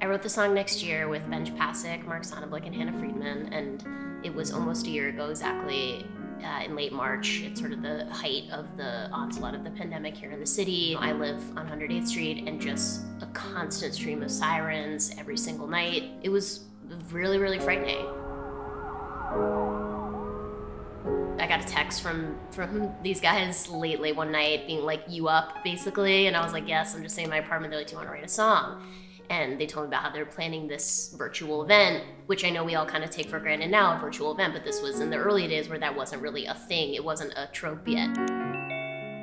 I wrote the song Next Year with Benj Pasek, Mark Sonneblick, and Hannah Friedman, and it was almost a year ago exactly. In late March, it's sort of the height of the onslaught of the pandemic here in the city. I live on 108th Street, and just a constant stream of sirens every single night. It was really, really frightening. I got a text from these guys late one night being like, "You up?" basically, and I was like, "Yes, I'm just staying in my apartment." They're like, "Do you want to write a song?" And they told me about how they're planning this virtual event, which I know we all kind of take for granted now, a virtual event, but this was in the early days where that wasn't really a thing. It wasn't a trope yet.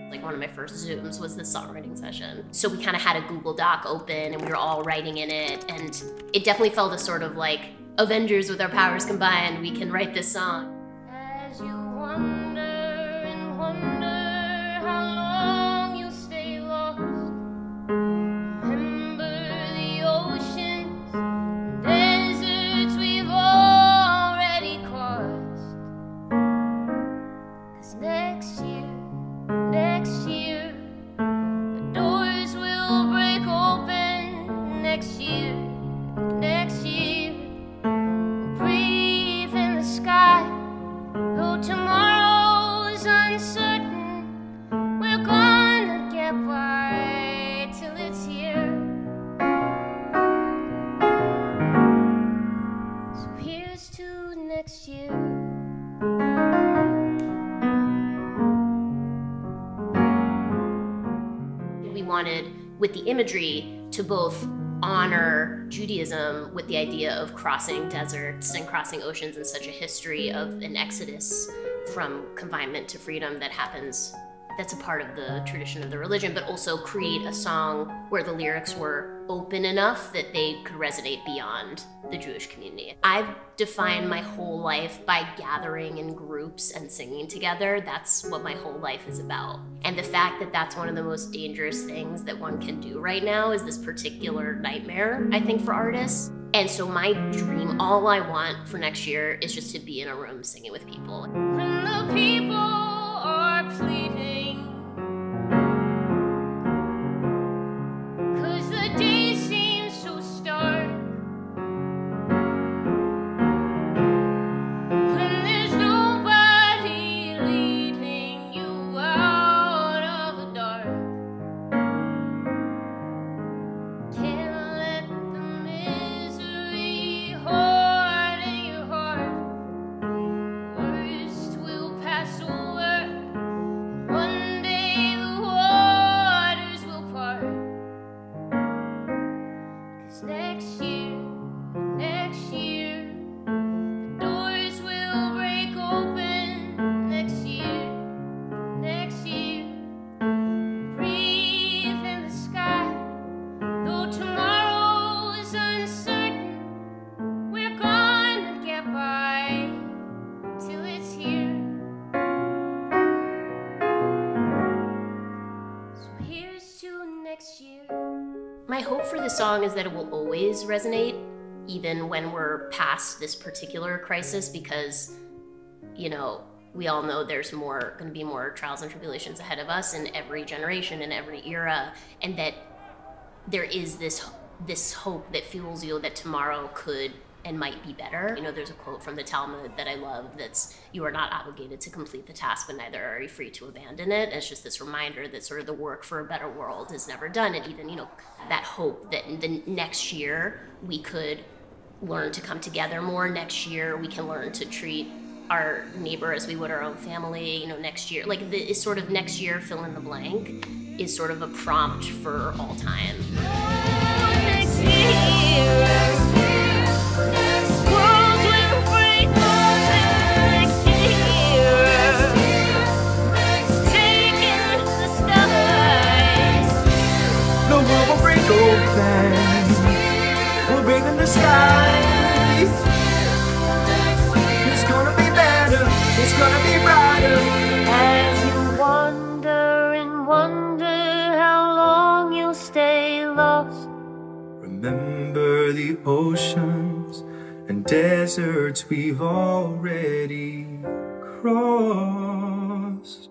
Like one of my first Zooms was this songwriting session. So we kind of had a Google Doc open and we were all writing in it, and it definitely felt a sort of like Avengers with our powers combined, we can write this song. As you wonder and wonder how long you'll stay lost, next year, the doors will break open. Next year, we'll breathe in the sky. Though tomorrow's uncertain, we're gonna get by till it's here. So here's to next year. We wanted, with the imagery, to both honor Judaism with the idea of crossing deserts and crossing oceans and such a history of an exodus from confinement to freedom that happens, that's a part of the tradition of the religion, but also create a song where the lyrics were open enough that they could resonate beyond the Jewish community. I've defined my whole life by gathering in groups and singing together. That's what my whole life is about. And the fact that that's one of the most dangerous things that one can do right now is this particular nightmare, I think, for artists. And so my dream, all I want for next year is just to be in a room singing with people. When the people are pleading, next year, the doors will break open. Next year, breathe in the sky. Though tomorrow's uncertain, we're gonna get by till it's here. So here's to next year. My hope for this song is that it will always resonate, even when we're past this particular crisis, because, you know, we all know there's going to be more trials and tribulations ahead of us in every generation, in every era, and that there is this hope that fuels you that tomorrow could and might be better. You know, there's a quote from the Talmud that I love that's, "You are not obligated to complete the task, but neither are you free to abandon it." And it's just this reminder that sort of the work for a better world is never done. And even, you know, that hope that in the next year we could learn to come together more. Next year we can learn to treat our neighbor as we would our own family. You know, next year, like it's sort of next year, fill in the blank, is sort of a prompt for all time. Next year. We'll breathe in the sky. It's gonna be better, it's gonna be brighter. As you wonder and wonder how long you'll stay lost, remember the oceans and deserts we've already crossed.